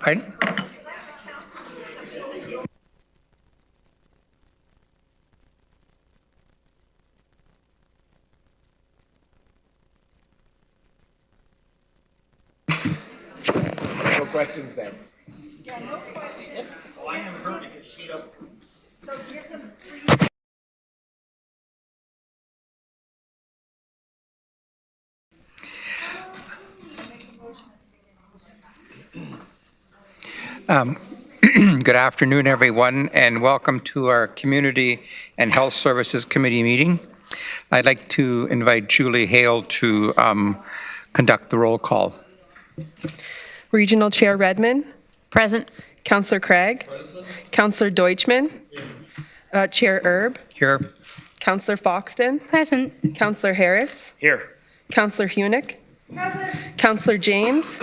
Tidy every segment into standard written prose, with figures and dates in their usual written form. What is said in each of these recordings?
Pardon? No questions then. Yeah, no questions. Oh, I haven't heard it. She don't. So give them 3. Good afternoon, everyone, and welcome to our Community and Health Services Committee meeting. I'd like to invite Julie Hale to conduct the roll call. Regional Chair Redmond. Present. Councillor Craig. Present. Councillor Deutschmann. Chair Erb. Here. Councillor Foxton. Present. Councillor Harris. Here. Councillor Hunick. Present. Councillor James.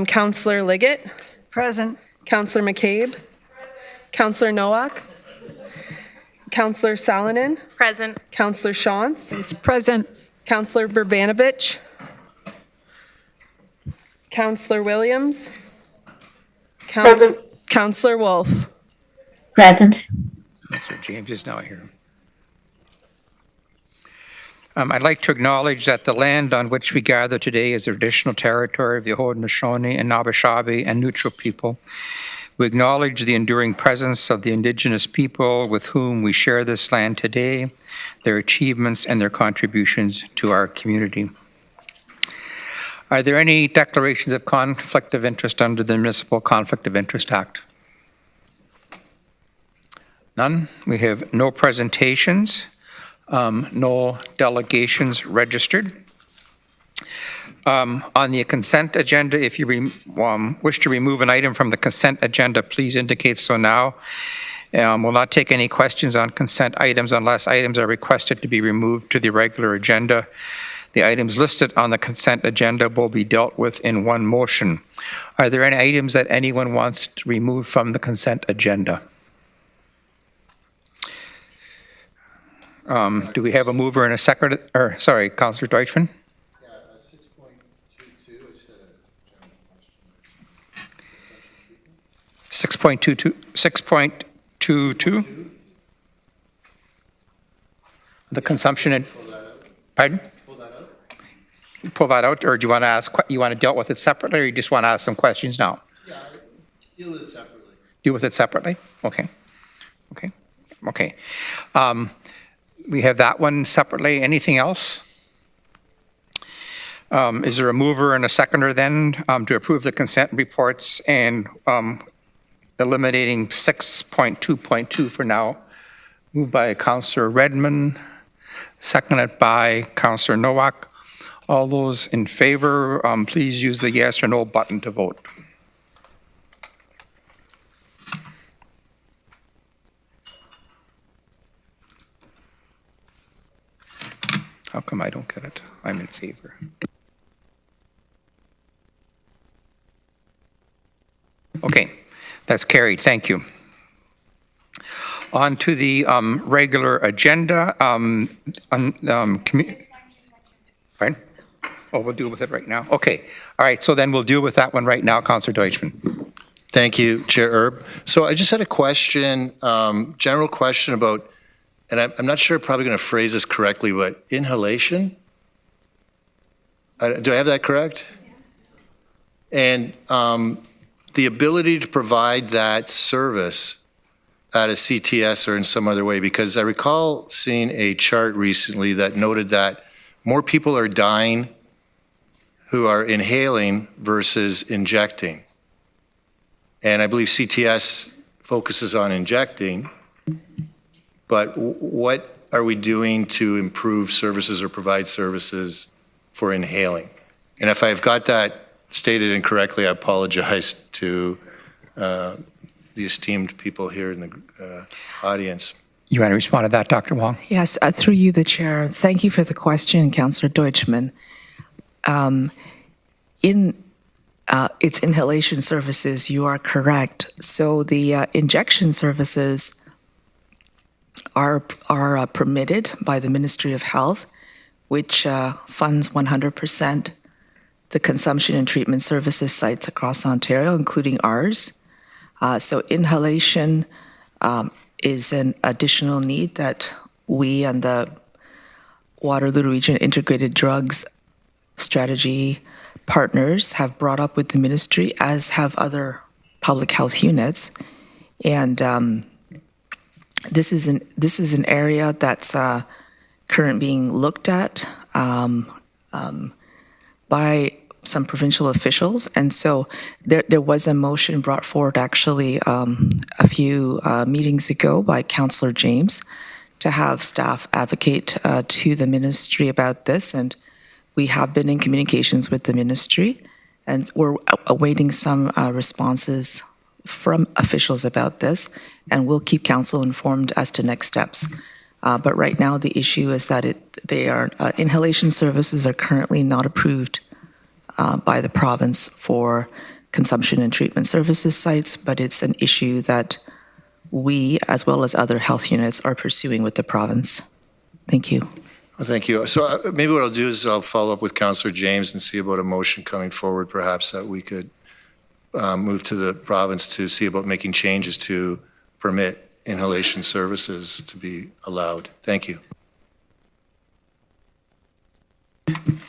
Councillor Liggett. Present. Councillor McCabe. Councillor Nowak. Councillor Salonen. Present. Councillor Shantz. Present. Councillor Burbanovich. Councillor Williams. Councillor Wolf. Present. Mr. James is now here. I'd like to acknowledge that the land on which we gather today is the traditional territory of the Haudenosaunee and Nabashabi and Neutral people. We acknowledge the enduring presence of the Indigenous people with whom we share this land today, their achievements and their contributions to our community. Are there any declarations of conflict of interest under the Municipal Conflict of Interest Act? None. We have no presentations. No delegations registered. On the consent agenda, if you wish to remove an item from the consent agenda, please indicate so now. We'll not take any questions on consent items unless items are requested to be removed to the regular agenda. The items listed on the consent agenda will be dealt with in one motion. Are there any items that anyone wants to remove from the consent agenda? Do we have a mover and a second? Or sorry, Councillor Deutschmann. Yeah, 6.22. I just had a general question. 6.22. The consumption and pardon? Pull that out. Pull that out, or do you want to ask? You want to deal with it separately, or you just want to ask some questions now? Yeah, deal with it separately. Deal with it separately. Okay. Okay. Okay. We have that one separately. Anything else? Is there a mover and a seconder then to approve the consent reports and eliminating 6.2.2 for now? Moved by Councillor Redmond, seconded by Councillor Nowak. All those in favor, please use the yes or no button to vote. How come I don't get it? I'm in favor. Okay, that's carried. Thank you. On to the regular agenda. Right? Oh, we'll deal with it right now. Okay. All right. So then we'll deal with that one right now, Councillor Deutschmann. Thank you, Chair Erb. So I just had a question, general question about, and I'm not sure I'm probably going to phrase this correctly, but inhalation? Do I have that correct? And the ability to provide that service at a CTS or in some other way, because I recall seeing a chart recently that noted that more people are dying who are inhaling versus injecting. And I believe CTS focuses on injecting, but what are we doing to improve services or provide services for inhaling? And if I've got that stated incorrectly, I apologize to the esteemed people here in the audience. You want to respond to that, Dr. Wong? Yes, through you, the chair. Thank you for the question, Councillor Deutschmann. It's inhalation services, you are correct. So the injection services are permitted by the Ministry of Health, which funds 100% the consumption and treatment services sites across Ontario, including ours. So inhalation is an additional need that we and the Waterloo Region Integrated Drugs Strategy partners have brought up with the ministry, as have other public health units. And this is an area that's currently being looked at by some provincial officials. And so there was a motion brought forward actually a few meetings ago by Councillor James to have staff advocate to the ministry about this. And we have been in communications with the ministry, and we're awaiting some responses from officials about this, and we'll keep council informed as to next steps. But right now, the issue is that inhalation services are currently not approved by the province for consumption and treatment services sites, but it's an issue that we, as well as other health units, are pursuing with the province. Thank you. Well, thank you. So maybe what I'll do is I'll follow up with Councillor James and see about a motion coming forward, perhaps, that we could move to the province to see about making changes to permit inhalation services to be allowed. Thank you.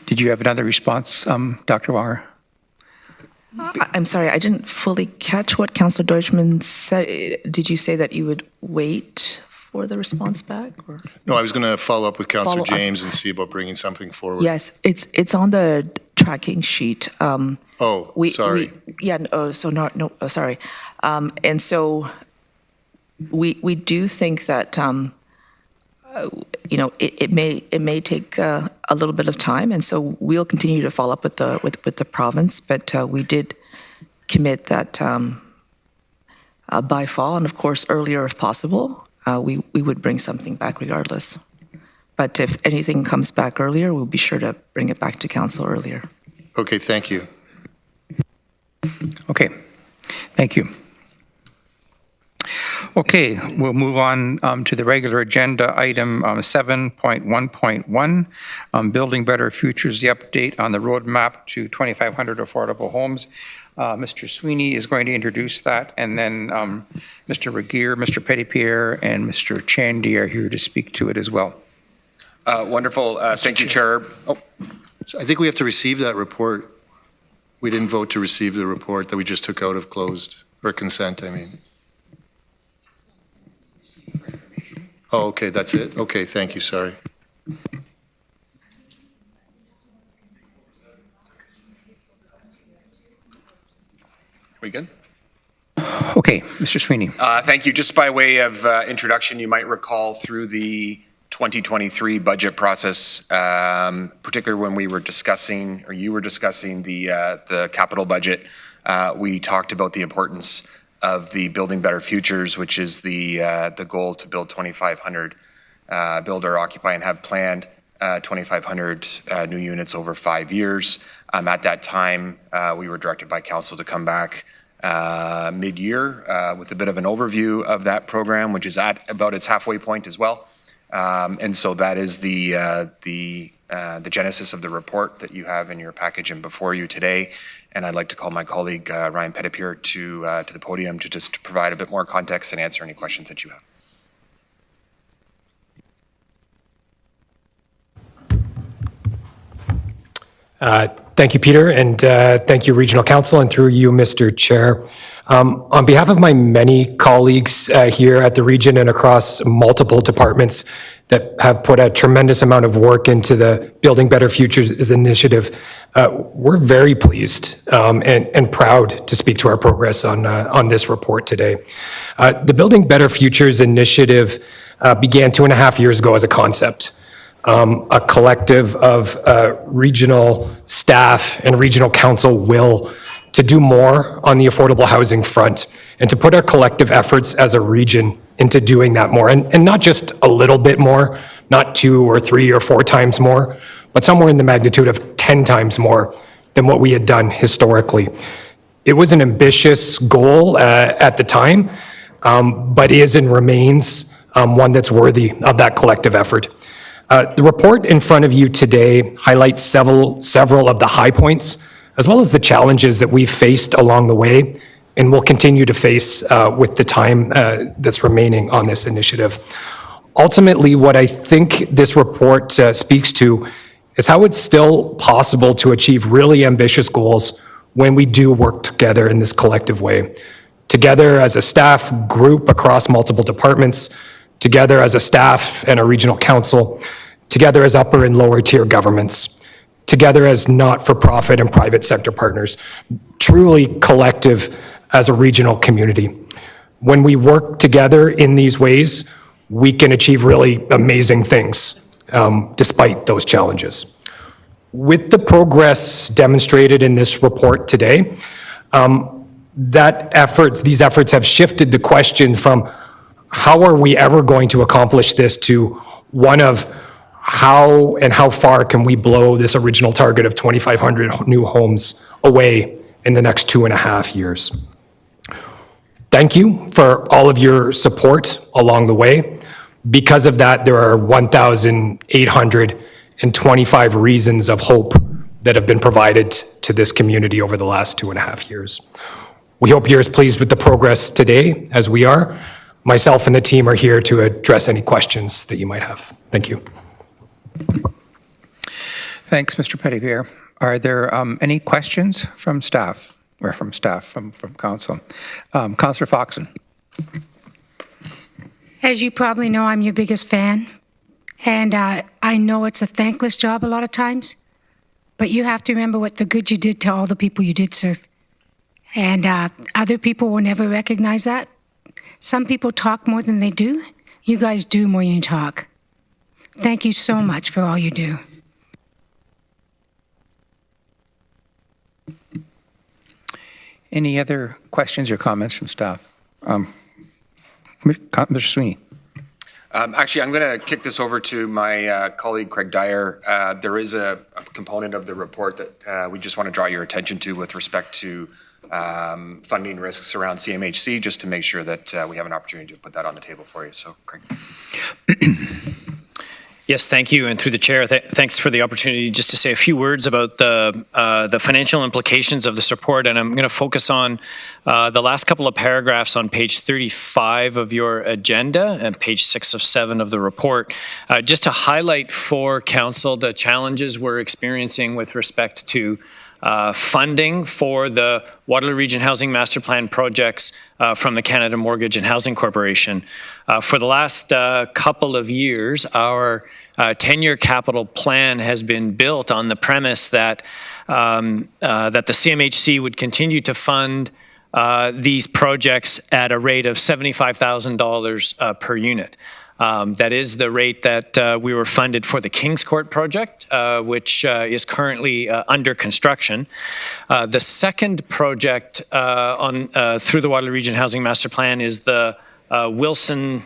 Did you have another response, Dr. Wanger? I'm sorry, I didn't fully catch what Councillor Deutschmann said. Did you say that you would wait for the response back? Or? No, I was going to follow up with Councillor Follow up. James and see about bringing something forward. Yes, it's on the tracking sheet. Sorry. Sorry. And so we do think that it may take a little bit of time, and so we'll continue to follow up with the province. But we did commit that by fall, and of course earlier if possible, we would bring something back regardless. But if anything comes back earlier, we'll be sure to bring it back to council earlier. Okay, thank you. Okay, thank you. Okay, we'll move on to the regular agenda, item 7.1.1, Building Better Futures, the update on the roadmap to 2,500 affordable homes. Mr. Sweeney is going to introduce that, and then Mr. Regier, Mr. Petitpierre, and Mr. Chandy are here to speak to it as well. Wonderful. Thank you, Chair. Oh. So I think we have to receive that report. We didn't vote to receive the report that we just took out of closed, or consent, I mean. Oh, okay, that's it? Okay, thank you, sorry. We good? Okay, Mr. Sweeney. Thank you. Just by way of introduction, you might recall through the 2023 budget process, particularly when we were discussing, or you were discussing the capital budget, we talked about the importance of the Building Better Futures, which is the goal to build 2,500, build or occupy and have planned 2,500 new units over 5 years. At that time, we were directed by council to come back mid-year with a bit of an overview of that program, which is at about its halfway point as well. And so that is the genesis of the report that you have in your package and before you today. And I'd like to call my colleague Ryan Petitpierre to the podium to just provide a bit more context and answer any questions that you have. Thank you, Peter, and thank you, Regional Council, and through you, Mr. Chair. On behalf of my many colleagues here at the region and across multiple departments that have put a tremendous amount of work into the Building Better Futures initiative, we're very pleased and proud to speak to our progress on this report today. The Building Better Futures initiative began 2.5 years ago as a concept. A collective of regional staff and regional council will to do more on the affordable housing front and to put our collective efforts as a region into doing that more. And not just a little bit more, not 2 or 3 or 4 times more, but somewhere in the magnitude of 10 times more than what we had done historically. It was an ambitious goal at the time, but is and remains one that's worthy of that collective effort. The report in front of you today highlights several of the high points as well as the challenges that we've faced along the way and will continue to face with the time that's remaining on this initiative. Ultimately, what I think this report speaks to is how it's still possible to achieve really ambitious goals when we do work together in this collective way. Together as a staff group across multiple departments, together as a staff and a regional council, together as upper and lower tier governments, together as not-for-profit and private sector partners, truly collective as a regional community. When we work together in these ways, we can achieve really amazing things despite those challenges. With the progress demonstrated in this report today, these efforts have shifted the question from how are we ever going to accomplish this to one of how far can we blow this original target of 2,500 new homes away in the next 2.5 years. Thank you for all of your support along the way. Because of that, there are 1,825 reasons of hope that have been provided to this community over the last 2.5 years. We hope you're as pleased with the progress today as we are. Myself and the team are here to address any questions that you might have. Thank you. Thanks, Mr. Petitpier. Are there any questions from staff, or from council? Councillor Foxon. As you probably know, I'm your biggest fan. And I know it's a thankless job a lot of times, but you have to remember what the good you did to all the people you did serve. And other people will never recognize that. Some people talk more than they do. You guys do more than you talk. Thank you so much for all you do. Any other questions or comments from staff? Mr. Sweeney. Actually, I'm going to kick this over to my colleague, Craig Dyer. There is a component of the report that we just want to draw your attention to with respect to funding risks around CMHC, just to make sure that we have an opportunity to put that on the table for you. So, Craig. Yes, thank you. And through the chair, thanks for the opportunity just to say a few words about the financial implications of this report. And I'm going to focus on the last couple of paragraphs on page 35 of your agenda and page 6 of 7 of the report, just to highlight for council the challenges we're experiencing with respect to funding for the Waterloo Region Housing Master Plan projects from the Canada Mortgage and Housing Corporation. For the last couple of years, our 10-year capital plan has been built on the premise that that the CMHC would continue to fund these projects at a rate of $75,000 per unit. That is the rate that we were funded for the Kings Court project, which is currently under construction. The second project through the Waterloo Region Housing Master Plan is the Wilson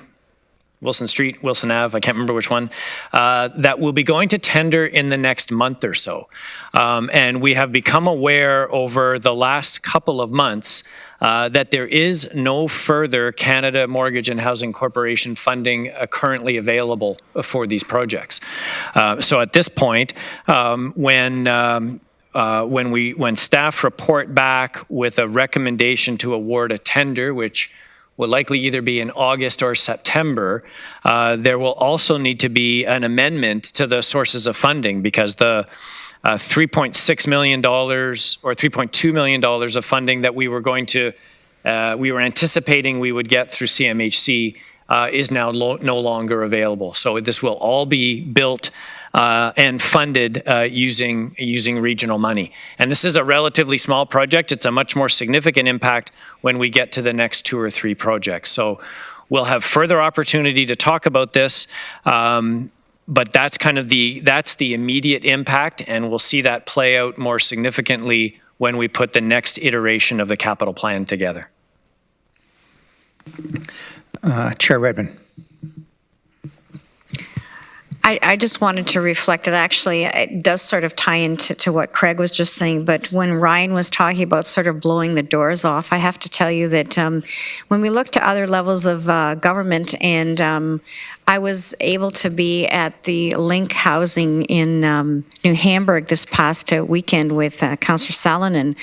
Street, Wilson Ave, I can't remember which one, that will be going to tender in the next month or so. And we have become aware over the last couple of months that there is no further Canada Mortgage and Housing Corporation funding currently available for these projects. So at this point, when staff report back with a recommendation to award a tender, which will likely either be in August or September, there will also need to be an amendment to the sources of funding, because the $3.6 million or $3.2 million of funding that we were anticipating we would get through CMHC is now no longer available. So this will all be built and funded using regional money. And this is a relatively small project. It's a much more significant impact when we get to the next 2 or 3 projects. So we'll have further opportunity to talk about this, but that's kind of the immediate impact, and we'll see that play out more significantly when we put the next iteration of the capital plan together. Chair Redmond. I just wanted to reflect, it does sort of tie into what Craig was just saying, but when Ryan was talking about sort of blowing the doors off, I have to tell you that when we look to other levels of government and I was able to be at the Link Housing in New Hamburg this past weekend with Councillor Salonen,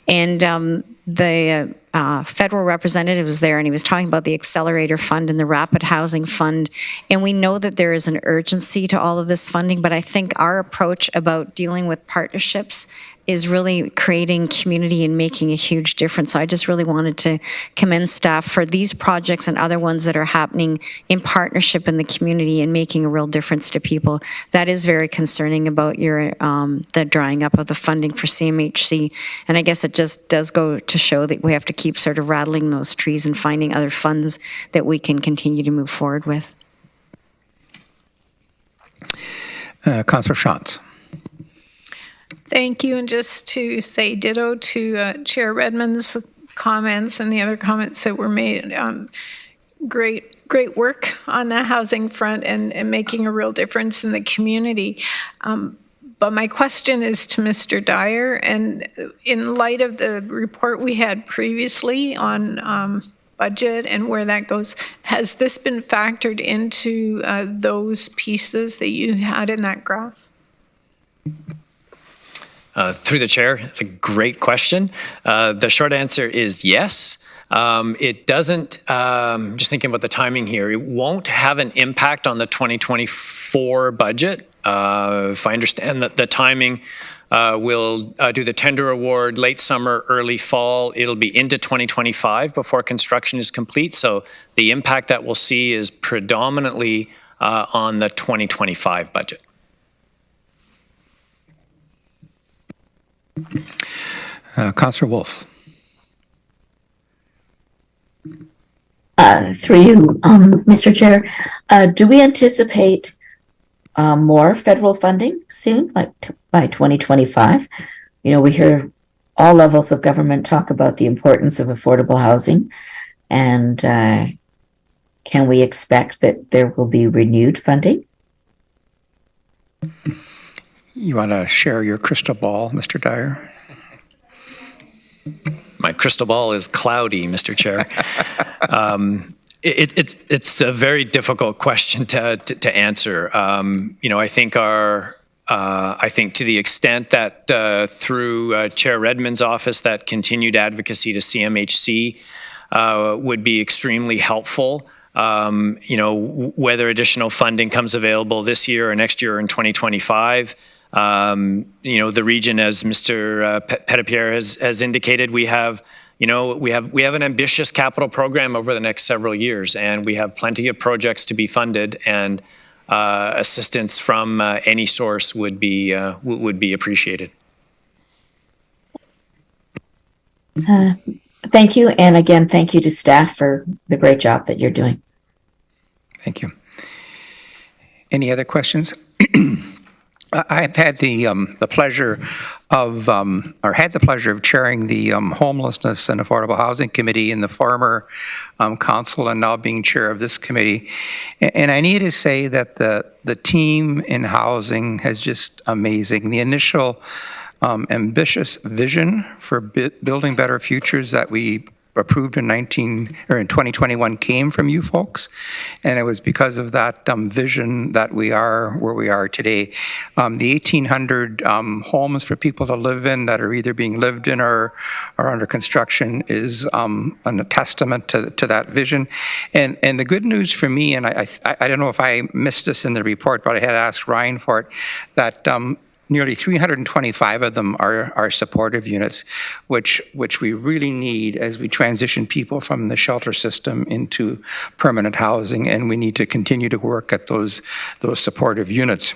and the federal representative was there, and he was talking about the Accelerator Fund and the Rapid Housing Fund, and we know that there is an urgency to all of this funding, but I think our approach about dealing with partnerships is really creating community and making a huge difference. So I just really wanted to commend staff for these projects and other ones that are happening in partnership in the community and making a real difference to people. That is very concerning about your the drying up of the funding for CMHC. And I guess it just does go to show that we have to keep sort of rattling those trees and finding other funds that we can continue to move forward with. Councillor Shantz. Thank you, and just to say ditto to Chair Redmond's comments and the other comments that were made. Great work on the housing front and making a real difference in the community. But my question is to Mr. Dyer, and in light of the report we had previously on budget and where that goes, has this been factored into those pieces that you had in that graph? Through the chair, it's a great question. The short answer is yes. It doesn't, just thinking about the timing here, it won't have an impact on the 2024 budget. If I understand that the timing, we'll do the tender award late summer, early fall. It'll be into 2025 before construction is complete. So the impact that we'll see is predominantly on the 2025 budget. Councillor Wolf. Through you, Mr. Chair, do we anticipate more federal funding soon, like by 2025? You know, we hear all levels of government talk about the importance of affordable housing, and can we expect that there will be renewed funding? You want to share your crystal ball, Mr. Dyer? My crystal ball is cloudy, Mr. Chair. It's a very difficult question to answer. You know, I think to the extent that through Chair Redmond's office, that continued advocacy to CMHC would be extremely helpful. You know, whether additional funding comes available this year or next year or in 2025. You know, the region, as Mr. Petitpierre has indicated, we have an ambitious capital program over the next several years, and we have plenty of projects to be funded, and assistance from any source would be appreciated. Thank you, and again, thank you to staff for the great job that you're doing. Thank you. Any other questions? I've had the pleasure of chairing the Homelessness and Affordable Housing Committee in the former council, and now being chair of this committee. And I need to say that the team in housing is just amazing. The initial ambitious vision for building better futures that we approved in 2021 came from you folks, and it was because of that vision that we are where we are today. The 1,800 homes for people to live in that are either being lived in or are under construction is a testament to that vision. And the good news for me, and I don't know if I missed this in the report, but I had asked Ryan for it, that nearly 325 of them are supportive units, which we really need as we transition people from the shelter system into permanent housing, and we need to continue to work at those supportive units.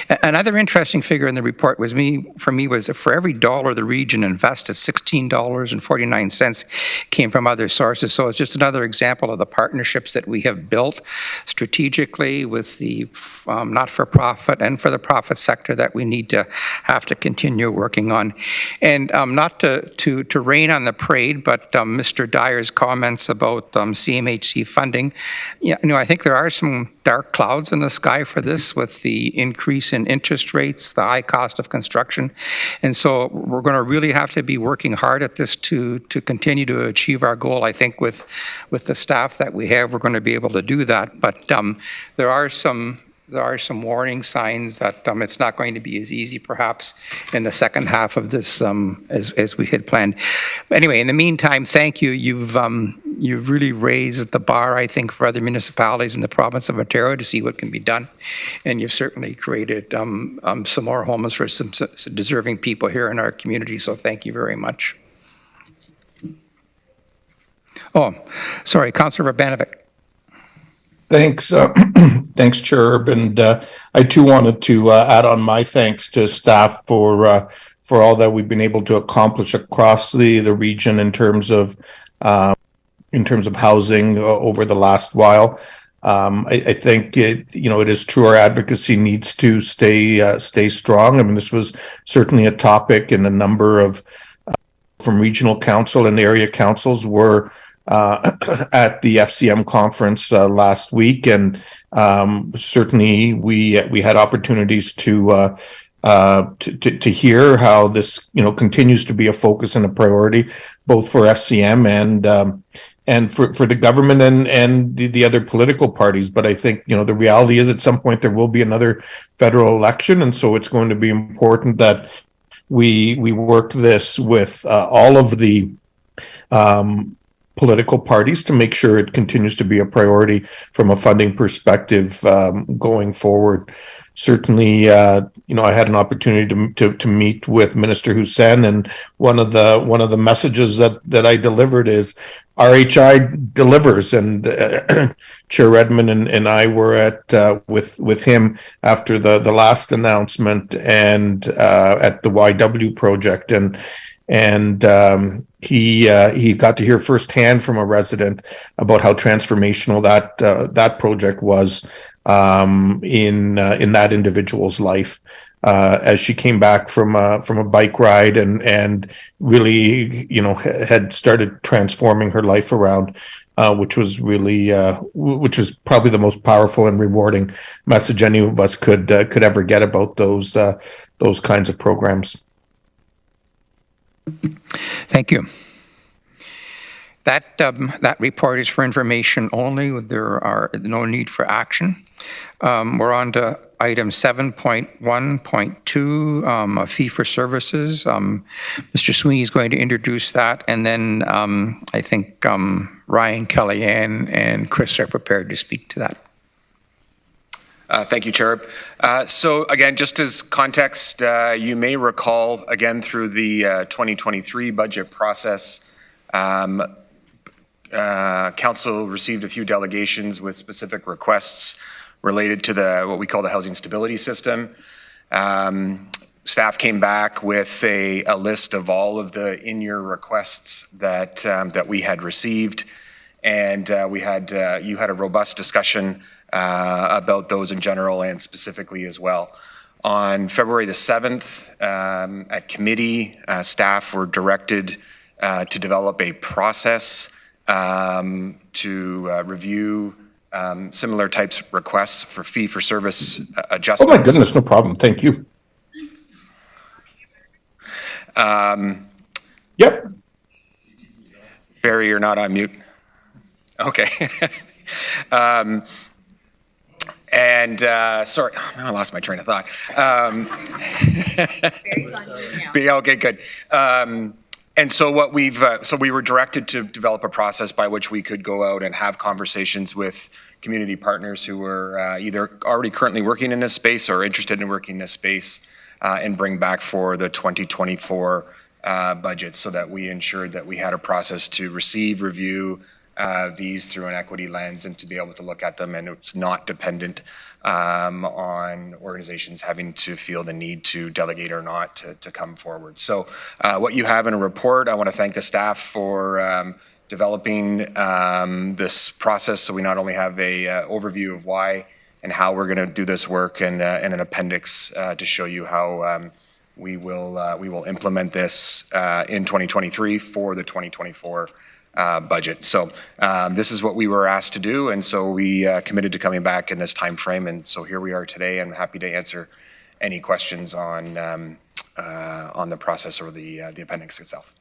Another interesting figure in the report was that for every dollar the region invested, $16.49 came from other sources. So it's just another example of the partnerships that we have built strategically with the not-for-profit and for the profit sector that we need to have to continue working on. And not to rain on the parade, but Mr. Dyer's comments about CMHC funding, I think there are some dark clouds in the sky for this with the increase in interest rates, the high cost of construction. And so we're going to really have to be working hard at this to continue to achieve our goal. I think with the staff that we have, we're going to be able to do that. But there are some warning signs that it's not going to be as easy, perhaps, in the second half of this as we had planned. Anyway, in the meantime, thank you. You've really raised the bar, I think, for other municipalities in the province of Ontario to see what can be done, and you've certainly created some more homes for some deserving people here in our community. So thank you very much. Oh, sorry, Councillor Urbanovic. Thanks, thanks, Chair Herb, and I too wanted to add on my thanks to staff for all that we've been able to accomplish across the region in terms of housing over the last while. I think it is true our advocacy needs to stay strong. I mean, this was certainly a topic in a number of from regional council and area councils were at the FCM conference last week, and certainly we had opportunities to hear how this continues to be a focus and a priority both for FCM and for the government and the other political parties. But I think the reality is at some point there will be another federal election, and so it's going to be important that we work this with all of the political parties to make sure it continues to be a priority from a funding perspective going forward. Certainly, I had an opportunity to meet with Minister Hussein, and one of the messages that I delivered is RHI delivers, and Chair Redmond and I were at with him after the last announcement and at the YW project, and he got to hear firsthand from a resident about how transformational that project was in that individual's life as she came back from a bike ride and really had started transforming her life around, which was probably the most powerful and rewarding message any of us could ever get about those kinds of programs. Thank you. That report is for information only. There are no need for action. We're on to item 7.1.2, a fee for services. Mr. Sweeney is going to introduce that, and then I think Ryan, Kellyanne, and Chris are prepared to speak to that. Thank you, Chair. So again, just as context, you may recall, again, through the 2023 budget process, Council received a few delegations with specific requests related to what we call the housing stability system. Staff came back with a list of all of the in-year requests that we had received, and you had a robust discussion about those in general and specifically as well. On February the 7th, at committee, staff were directed to develop a process to review similar types of requests for fee for service adjustments. Oh my goodness, no problem. Thank you. Yep. Barry, you're not on mute. Okay. Sorry, I lost my train of thought. Barry's on mute now. Okay, good. And so what we were directed to develop a process by which we could go out and have conversations with community partners who were either already currently working in this space or interested in working in this space and bring back for the 2024 budget, so that we ensured that we had a process to receive, review these through an equity lens and to be able to look at them, and it's not dependent on organizations having to feel the need to delegate or not to come forward. So what you have in a report, I want to thank the staff for developing this process, so we not only have a overview of why and how we're going to do this work, and an appendix to show you how we will implement this in 2023 for the 2024 budget. So this is what we were asked to do, and so we committed to coming back in this time frame, and so here we are today. I'm happy to answer any questions on the process or the appendix itself.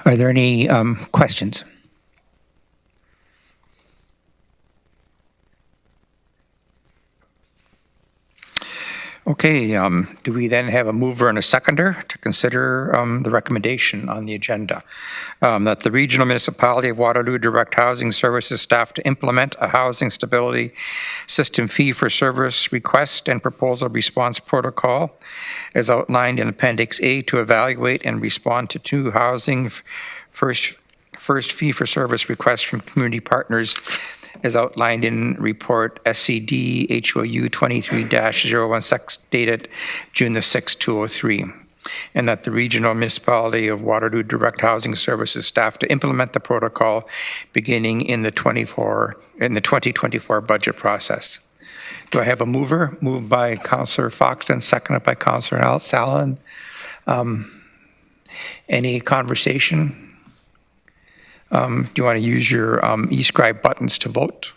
Are there any questions? Okay, do we then have a mover and a seconder to consider the recommendation on the agenda? That the Regional Municipality of Waterloo direct housing services staff to implement a housing stability system fee for service request and proposal response protocol as outlined in Appendix A to evaluate and respond to two housing first fee for service requests from community partners as outlined in report SCD HOU 23-016 dated June the 6th, 2003, and that the Regional Municipality of Waterloo direct housing services staff to implement the protocol beginning in the 2024 budget process. Do I have a mover? Moved by Councillor Foxton, seconded by Councillor Salin. Any conversation? Do you want to use your e-scribe buttons to vote?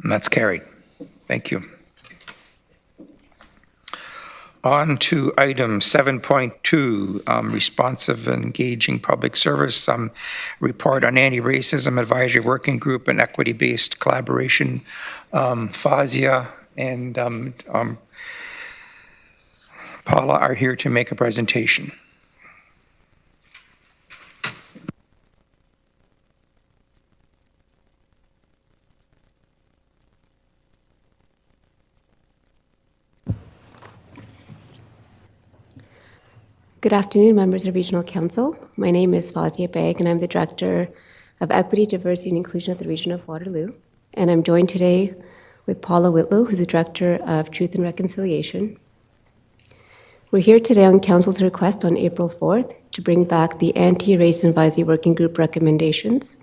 And that's carried. Thank you. On to item 7.2, responsive and engaging public service, report on anti-racism advisory working group and equity-based collaboration. Fazia and Paula are here to make a presentation. Good afternoon, members of Regional Council. My name is Fazia Beg, and I'm the Director of Equity, Diversity, and Inclusion at the Region of Waterloo. And I'm joined today with Paula Whitlow, who's the Director of Truth and Reconciliation. We're here today on Council's request on April 4th to bring back the Anti-Racism Advisory Working Group recommendations.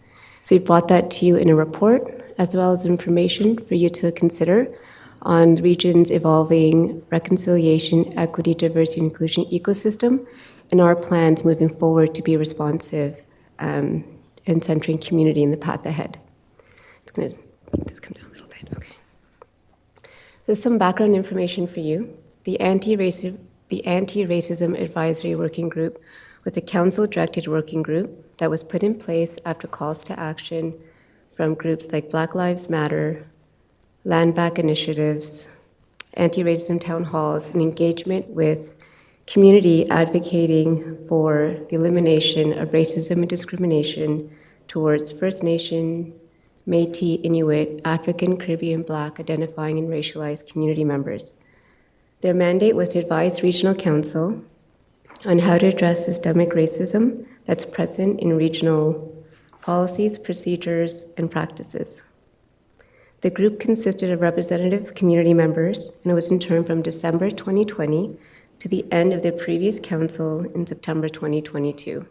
So we brought that to you in a report, as well as information for you to consider on the region's evolving reconciliation, equity, diversity, and inclusion ecosystem, and our plans moving forward to be responsive and centering community in the path ahead. It's going to make this come down a little bit. Okay. There's some background information for you. The Anti-Racism Advisory Working Group was a council-directed working group that was put in place after calls to action from groups like Black Lives Matter, Land Back Initiatives, anti-racism town halls, and engagement with community advocating for the elimination of racism and discrimination towards First Nation, Métis, Inuit, African, Caribbean, Black, identifying and racialized community members. Their mandate was to advise Regional Council on how to address systemic racism that's present in regional policies, procedures, and practices. The group consisted of representative community members, and it was in term from December 2020 to the end of the previous council in September 2022.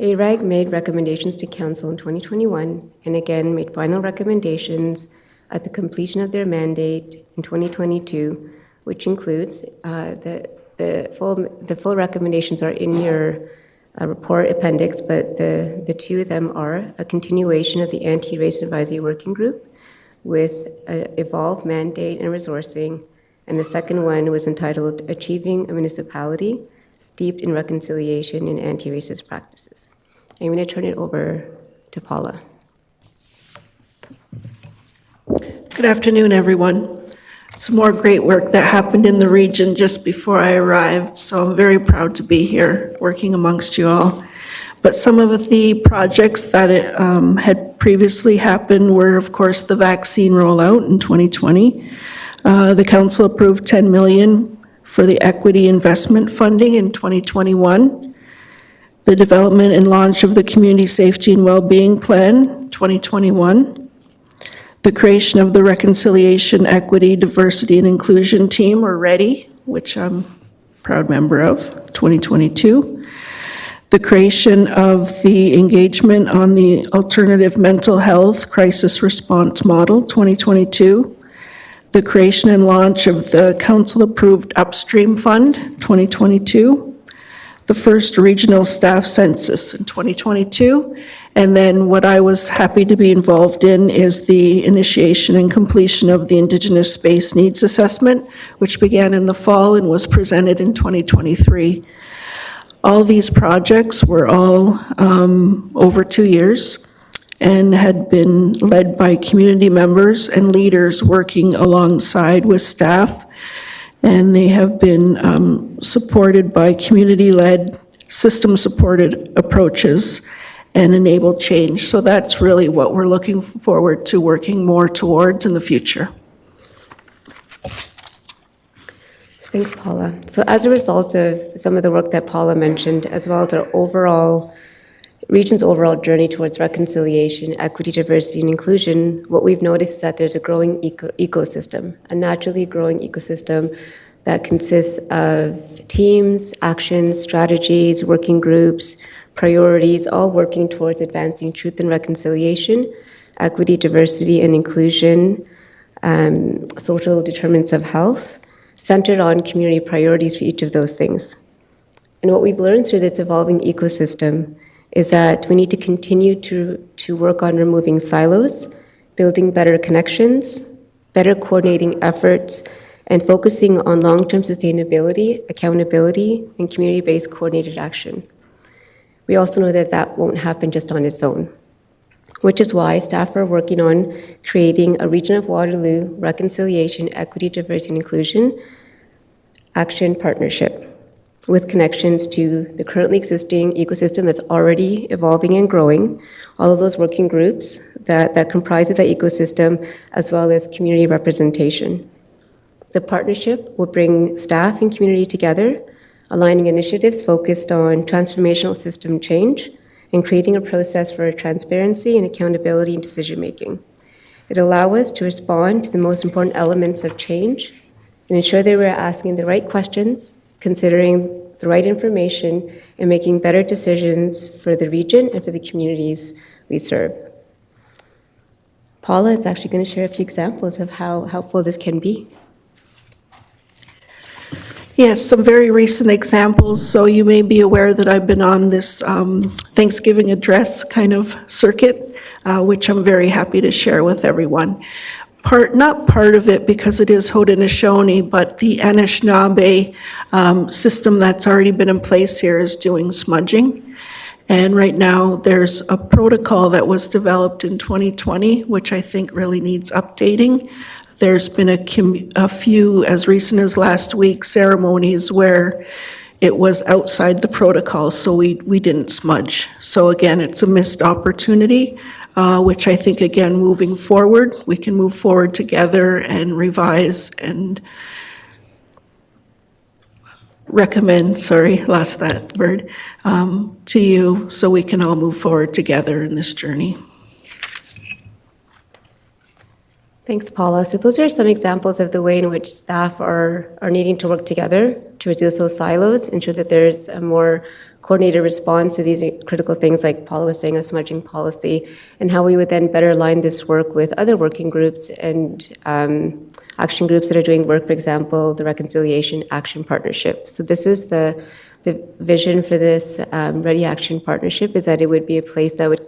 ARAG made recommendations to council in 2021, and again made final recommendations at the completion of their mandate in 2022, which includes the full recommendations are in your report appendix, but the two of them are a continuation of the Anti-Racism Advisory Working Group with evolved mandate and resourcing, and the second one was entitled Achieving a Municipality Steeped in Reconciliation and Anti-Racist Practices. I'm going to turn it over to Paula. Good afternoon, everyone. Some more great work that happened in the region just before I arrived, so I'm very proud to be here working amongst you all. But some of the projects that had previously happened were, of course, the vaccine rollout in 2020. The council approved $10 million for the equity investment funding in 2021. The development and launch of the Community Safety and Wellbeing Plan, 2021. The creation of the Reconciliation, Equity, Diversity, and Inclusion Team, or READY, which I'm a proud member of, 2022. the creation of the engagement on the Alternative Mental Health Crisis Response Model 2022, the creation and launch of the council-approved Upstream Fund 2022, the first regional staff census in 2022, and then what I was happy to be involved in is the initiation and completion of the Indigenous Space Needs Assessment, which began in the fall and was presented in 2023. All these projects were all over 2 years and had been led by community members and leaders working alongside with staff, and they have been supported by community-led, system-supported approaches and enabled change. So that's really what we're looking forward to working more towards in the future. Thanks, Paula. So as a result of some of the work that Paula mentioned, as well as our region's overall journey towards reconciliation, equity, diversity, and inclusion, what we've noticed is that there's a growing ecosystem, a naturally growing ecosystem that consists of teams, actions, strategies, working groups, priorities, all working towards advancing truth and reconciliation, equity, diversity, and inclusion, social determinants of health, centered on community priorities for each of those things. And what we've learned through this evolving ecosystem is that we need to continue to work on removing silos, building better connections, better coordinating efforts, and focusing on long-term sustainability, accountability, and community-based coordinated action. We also know that that won't happen just on its own, which is why staff are working on creating a Region of Waterloo Reconciliation, Equity, Diversity, and Inclusion Action Partnership with connections to the currently existing ecosystem that's already evolving and growing, all of those working groups that comprise of that ecosystem, as well as community representation. The partnership will bring staff and community together, aligning initiatives focused on transformational system change and creating a process for transparency and accountability in decision-making. It'll allow us to respond to the most important elements of change and ensure that we're asking the right questions, considering the right information, and making better decisions for the region and for the communities we serve. Paula is actually going to share a few examples of how helpful this can be. Yes, some very recent examples. So you may be aware that I've been on this Thanksgiving address kind of circuit, which I'm very happy to share with everyone. Not part of it because it is Haudenosaunee, but the Anishinaabe system that's already been in place here is doing smudging. And right now, there's a protocol that was developed in 2020, which I think really needs updating. There's been a few, as recent as last week, ceremonies where it was outside the protocol, so we didn't smudge. So again, it's a missed opportunity, which I think, again, moving forward, we can move forward together and revise and recommend, lost that word, to you, so we can all move forward together in this journey. Thanks, Paula. So those are some examples of the way in which staff are needing to work together to reduce those silos, ensure that there's a more coordinated response to these critical things like Paula was saying, a smudging policy, and how we would then better align this work with other working groups and action groups that are doing work, for example, the Reconciliation Action Partnership. So this is the vision for this Ready Action Partnership, is that it would be a place that would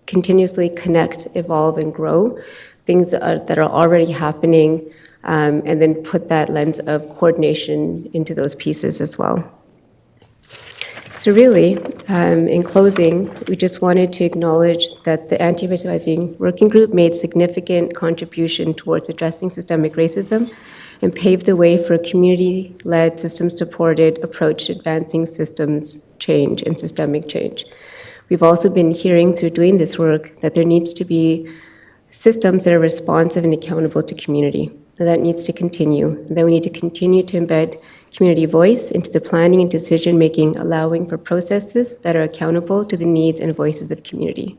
continuously connect, evolve, and grow things that are already happening, and then put that lens of coordination into those pieces as well. So really, in closing, we just wanted to acknowledge that the Anti-Racism Working Group made significant contribution towards addressing systemic racism and paved the way for a community-led, system-supported approach to advancing systems change and systemic change. We've also been hearing through doing this work that there needs to be systems that are responsive and accountable to community. And that needs to continue. And then we need to continue to embed community voice into the planning and decision-making, allowing for processes that are accountable to the needs and voices of community.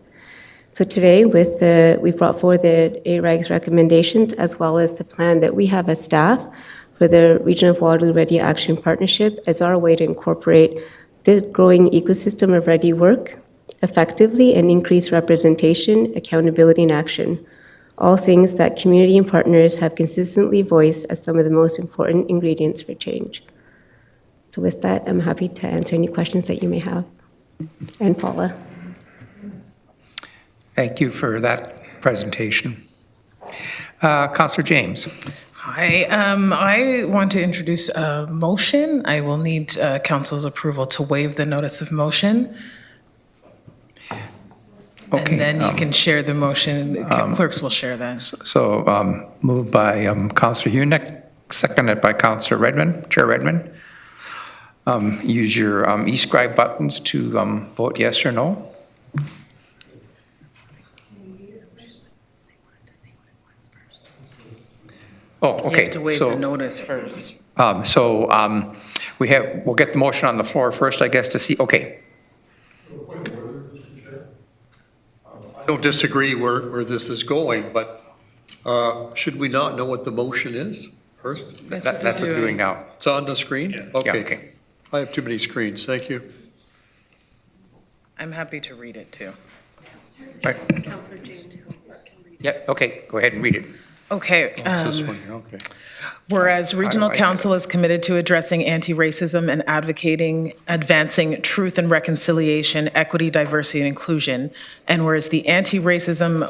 So today, we've brought forward the ARAG's recommendations, as well as the plan that we have as staff for the Region of Waterloo Ready Action Partnership as our way to incorporate the growing ecosystem of ready work effectively and increase representation, accountability, and action. All things that community and partners have consistently voiced as some of the most important ingredients for change. So with that, I'm happy to answer any questions that you may have. And Paula. Thank you for that presentation. Councillor James. Hi, I want to introduce a motion. I will need council's approval to waive the notice of motion. Okay, and then you can share the motion. Clerks will share that. So moved by Councillor Hunick, seconded by Councillor Redmond, Chair Redmond. Use your e-scribe buttons to vote yes or no. Oh, okay. You have to waive the notice first. We'll get the motion on the floor first, I guess, to see, okay. I don't disagree where this is going, but should we not know what the motion is first? That's what we're doing now. It's on the screen? Yeah, Okay. I have too many screens. Thank you. I'm happy to read it too. Right. Yeah, okay, go ahead and read it. Okay. It's this one here, okay. Whereas Regional Council is committed to addressing anti-racism and advancing truth and reconciliation, equity, diversity, and inclusion. And whereas the Anti-Racism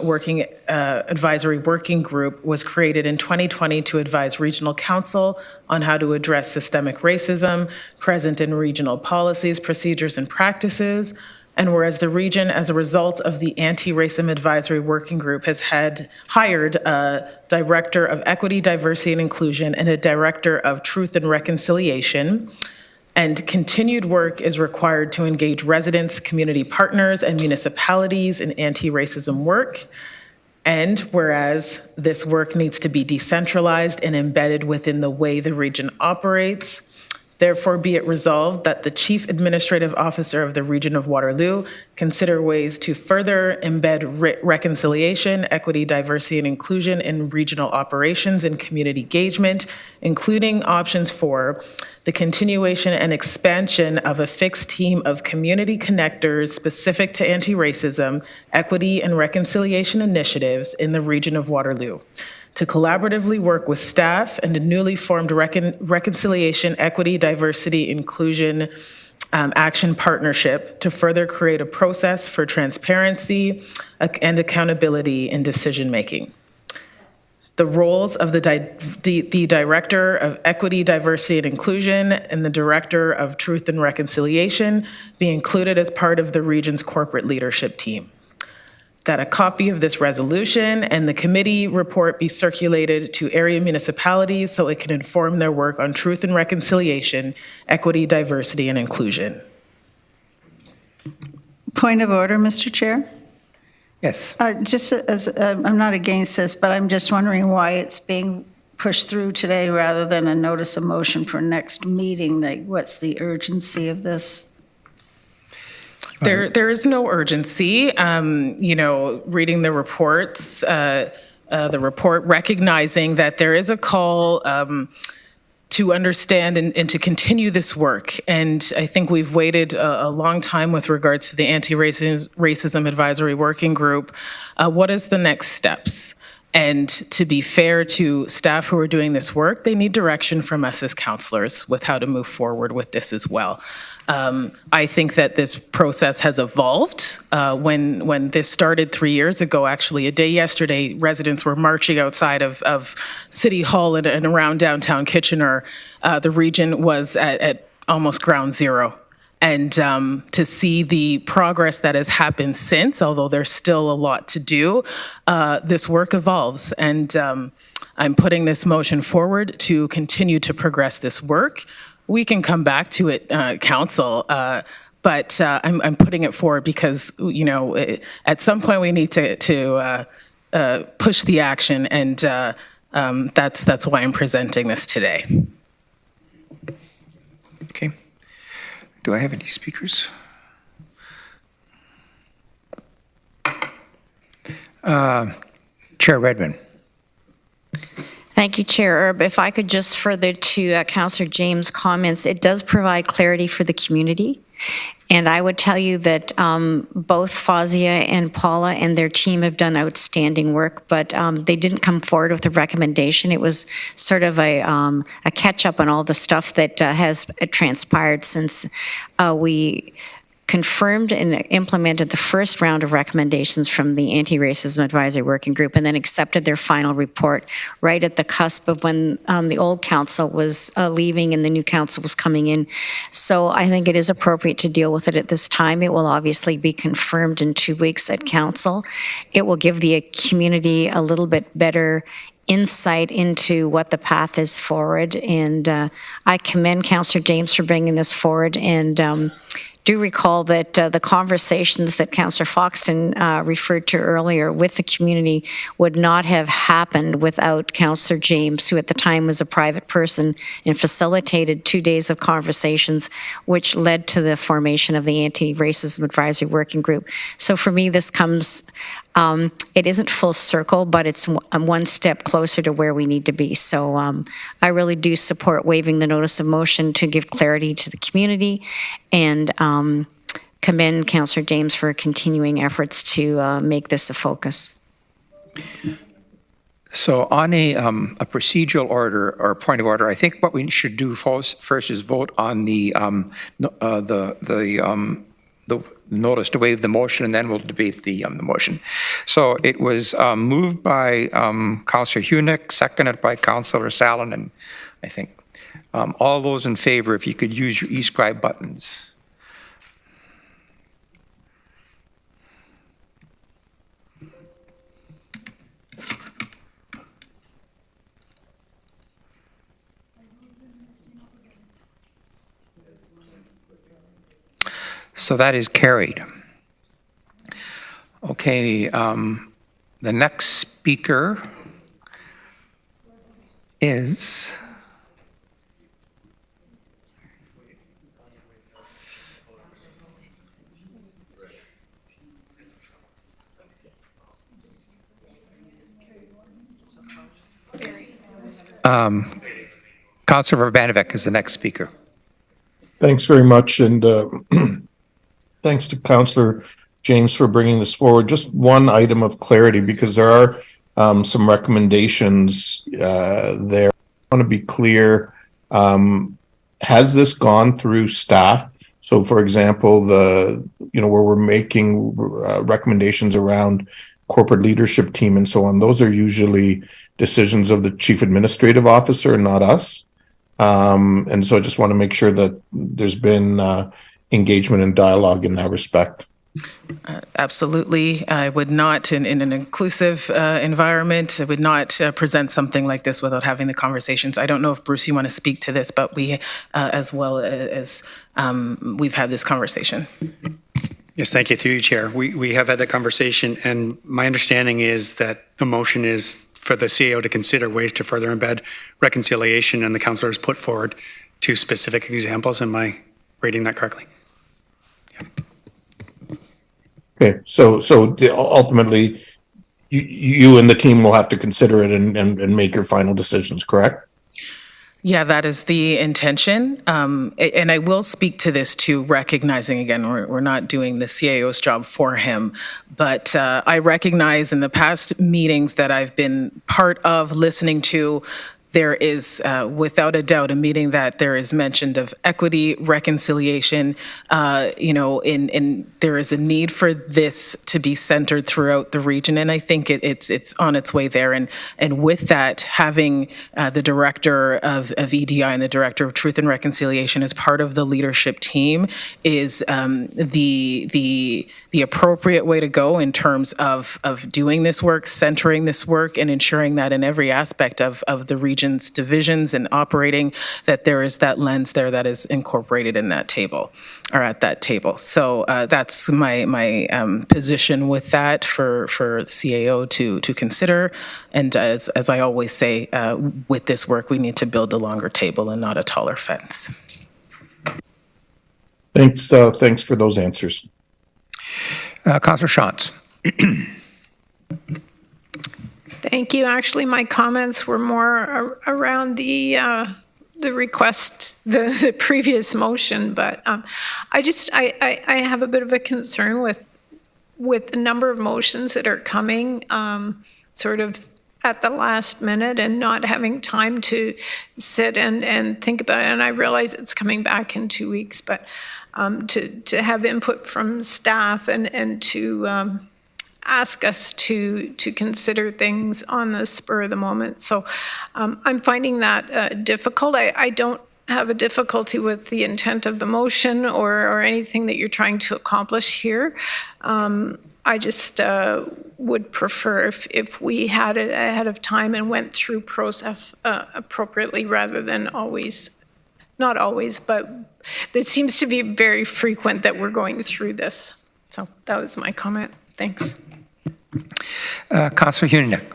Advisory Working Group was created in 2020 to advise Regional Council on how to address systemic racism present in regional policies, procedures, and practices. And whereas the region, as a result of the Anti-Racism Advisory Working Group, has hired a Director of Equity, Diversity, and Inclusion and a Director of Truth and Reconciliation, and continued work is required to engage residents, community partners, and municipalities in anti-racism work. And whereas this work needs to be decentralized and embedded within the way the region operates, therefore be it resolved that the Chief Administrative Officer of the Region of Waterloo consider ways to further embed reconciliation, equity, diversity, and inclusion in regional operations and community engagement, including options for the continuation and expansion of a fixed team of community connectors specific to anti-racism, equity, and reconciliation initiatives in the Region of Waterloo, to collaboratively work with staff and a newly formed Reconciliation, Equity, Diversity, Inclusion Action Partnership to further create a process for transparency and accountability in decision-making. The roles of the Director of Equity, Diversity, and Inclusion and the Director of Truth and Reconciliation be included as part of the region's corporate leadership team. That a copy of this resolution and the committee report be circulated to area municipalities so it can inform their work on truth and reconciliation, equity, diversity, and inclusion. Point of order, Mr. Chair. Yes. Just as, I'm not against this, but I'm just wondering why it's being pushed through today rather than a notice of motion for next meeting. Like, what's the urgency of this? There is no urgency. Reading the reports, the report recognizing that there is a call to understand and to continue this work. And I think we've waited a long time with regards to the Anti-Racism Advisory Working Group. What is the next steps? And to be fair to staff who are doing this work, they need direction from us as councillors with how to move forward with this as well. I think that this process has evolved. When this started 3 years ago, actually, a day yesterday, residents were marching outside of City Hall and around downtown Kitchener. The region was at almost ground zero. And to see the progress that has happened since, although there's still a lot to do, this work evolves. And I'm putting this motion forward to continue to progress this work. We can come back to it, Council, but I'm putting it forward because, at some point we need to push the action, and that's why I'm presenting this today. Okay. Do I have any speakers? Chair Redmond. Thank you, Chair Erb. If I could just further to Councillor James' comments, it does provide clarity for the community And I would tell you that both Fazia and Paula and their team have done outstanding work, but they didn't come forward with a recommendation. It was sort of a catch-up on all the stuff that has transpired since we confirmed and implemented the first round of recommendations from the Anti-Racism Advisory Working Group, and then accepted their final report right at the cusp of when the old council was leaving and the new council was coming in. So I think it is appropriate to deal with it at this time. It will obviously be confirmed in 2 weeks at council. It will give the community a little bit better insight into what the path is forward, and I commend Councillor James for bringing this forward, and do recall that the conversations that Councillor Foxton referred to earlier with the community would not have happened without Councillor James, who at the time was a private person and facilitated 2 days of conversations, which led to the formation of the Anti-Racism Advisory Working Group. So for me, this comes, it isn't full circle, but it's one step closer to where we need to be. So I really do support waiving the notice of motion to give clarity to the community, and commend Councillor James for continuing efforts to make this a focus. So on a procedural order or point of order, I think what we should do first is vote on the notice to waive the motion, and then we'll debate the motion. So it was moved by Councillor Hunick, seconded by Councillor Salonen, I think. All those in favor, if you could use your e-scribe buttons. So that is carried. Okay, the next speaker is Councillor Urbanovic is the next speaker. Thanks very much, and thanks to Councillor James for bringing this forward. Just one item of clarity, because there are some recommendations there. I want to be clear. Has this gone through staff? So, for example, where we're making recommendations around corporate leadership team and so on, those are usually decisions of the chief administrative officer, not us. And so I just want to make sure that there's been engagement and dialogue in that respect. Absolutely. I would not, in an inclusive environment, I would not present something like this without having the conversations. I don't know if, Bruce, you want to speak to this, but we, as well as we've had this conversation. Yes, thank you, through you, Chair. We have had that conversation, and my understanding is that the motion is for the CAO to consider ways to further embed reconciliation, and the councillor has put forward 2 specific examples. Am I reading that correctly? Okay, so ultimately, you and the team will have to consider it and make your final decisions, correct? Yeah, that is the intention. And I will speak to this too, recognizing, again, we're not doing the CAO's job for him, but I recognize in the past meetings that I've been part of listening to, there is, without a doubt, a meeting that there is mentioned of equity, reconciliation, and there is a need for this to be centered throughout the region, and I think it's on its way there. And with that, having the director of EDI and the director of Truth and Reconciliation as part of the leadership team is the appropriate way to go in terms of doing this work, centering this work, and ensuring that in every aspect of the region's divisions and operating, that there is that lens there that is incorporated in that table, or at that table. So that's my position with that for CAO to consider. And as I always say, with this work, we need to build a longer table and not a taller fence. Thanks for those answers. Councillor Shantz. Thank you. Actually, my comments were more around the the request, the previous motion, but I have a bit of a concern with the number of motions that are coming sort of at the last minute and not having time to sit and think about it. And I realize it's coming back in 2 weeks, but to have input from staff and to ask us to consider things on the spur of the moment. So I'm finding that difficult. I don't have a difficulty with the intent of the motion or anything that you're trying to accomplish here. I just would prefer if we had it ahead of time and went through process appropriately rather than always, not always, but it seems to be very frequent that we're going through this. So that was my comment. Thanks. Councillor Hunick.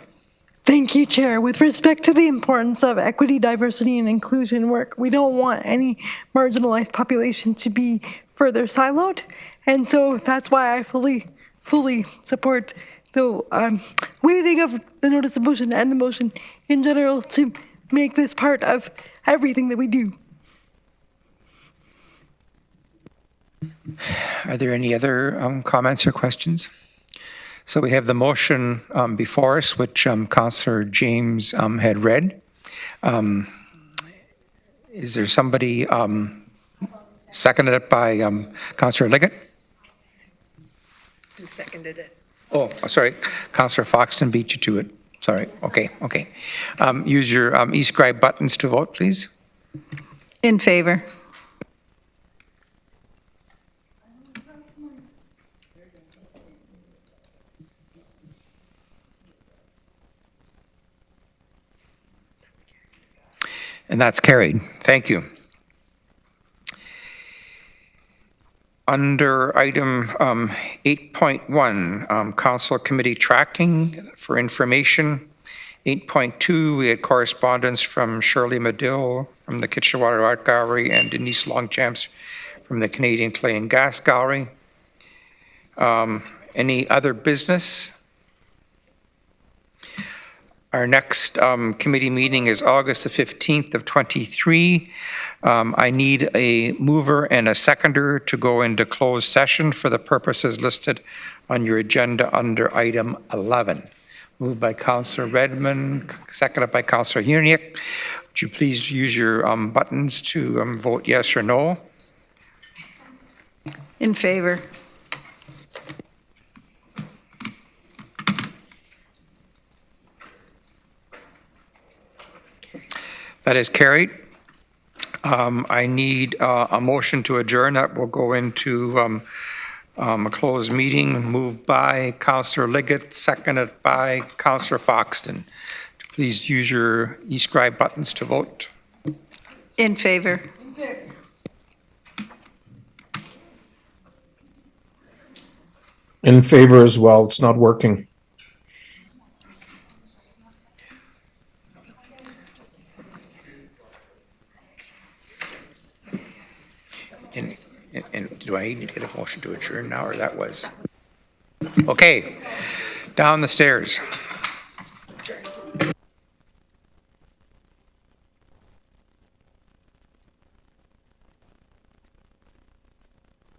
Thank you, Chair. With respect to the importance of equity, diversity, and inclusion work, we don't want any marginalized population to be further siloed. And so that's why I fully support the waiving of the notice of motion and the motion in general to make this part of everything that we do. Are there any other comments or questions? So we have the motion before us, which Councillor James had read. Is there somebody seconded it by Councillor Liggett? Who seconded it? Oh, sorry. Councillor Foxton beat you to it. Sorry. Okay. Use your e-scribe buttons to vote, please. In favor. And that's carried. Thank you. Under item 8.1, Council Committee tracking for information. 8.2, we had correspondence from Shirley Medill from the Kitchener-Waterloo Art Gallery and Denise Longchamps from the Canadian Clay and Gas Gallery. Any other business? Our next committee meeting is August the 15th of 23. I need a mover and a seconder to go into closed session for the purposes listed on your agenda under item 11. Moved by Councillor Redmond, seconded by Councillor Hunick. Would you please use your buttons to vote yes or no? In favor. That is carried. I need a motion to adjourn. That will go into a closed meeting, moved by Councillor Liggett, seconded by Councillor Foxton. Please use your e-scribe buttons to vote. In favor. In favor as well. It's not working. And do I need to get a motion to adjourn now, or that was? Okay, down the stairs.